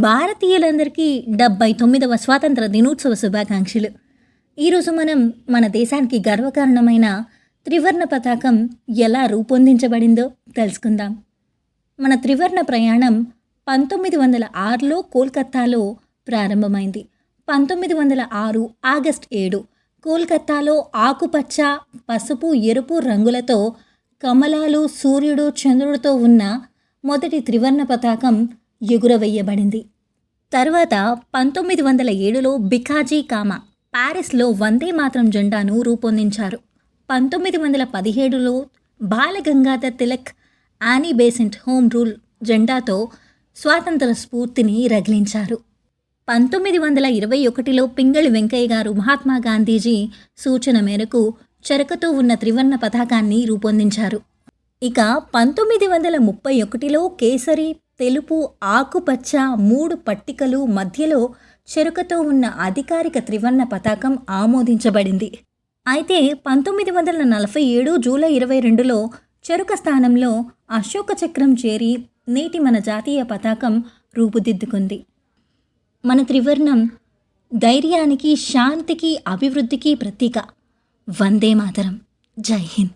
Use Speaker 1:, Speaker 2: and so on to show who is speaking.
Speaker 1: భారతీయులందరికీ 79వ స్వాతంత్ర దినోత్సవ శుభాకాంక్షలు. ఈరోజు మనం మన దేశానికి గర్వకారణమైన త్రివర్ణ పతాకం ఎలా రూపొందించబడిందో తెలుసుకుందాం. మన త్రివర్ణ ప్రయాణం 1906లో కోల్కత్తాలో ప్రారంభమైంది. 1906 ఆగస్టు 7 కోల్కత్తాలో ఆకుపచ్చ, పసుపు, ఎరుపు రంగులతో కమలాలు, సూర్యుడు, చంద్రుడితో ఉన్న మొదటి త్రివర్ణ పతాకం ఎగురవేయబడింది. తర్వాత 1907లో బికాజీ కామా ప్యారిస్లో వందే మాతరం జెండాను రూపొందించారు. 1917లో Balagangadhar Tilak Annie Besant home rule జెండాతో స్వాతంత్ర స్ఫూర్తిని రగిలించారు. 1921లో పింగళి వెంకయ్య గారు మహాత్మా గాంధీజీ సూచన మేరకు చెరకుతో ఉన్న త్రివర్ణ పతాకాన్ని రూపొందించారు. ఇక 1931లో కేసరి, తెలుపు, ఆకుపచ్చ 3 పట్టికలు మధ్యలో చెరుకతో ఉన్న అధికారిక త్రివర్ణ పతాకం ఆమోదించబడింది. అయితే 1947 జూలై 22లో చెరుక స్థానంలో అశోక చక్రం చేరి నేటి మన జాతీయ పతాకం రూపుదిద్దుకుంది. మన త్రివర్ణం ధైర్యానికి, శాంతికి, అభివృద్ధికి ప్రతీక. వందే మాతరం. జై హింద్.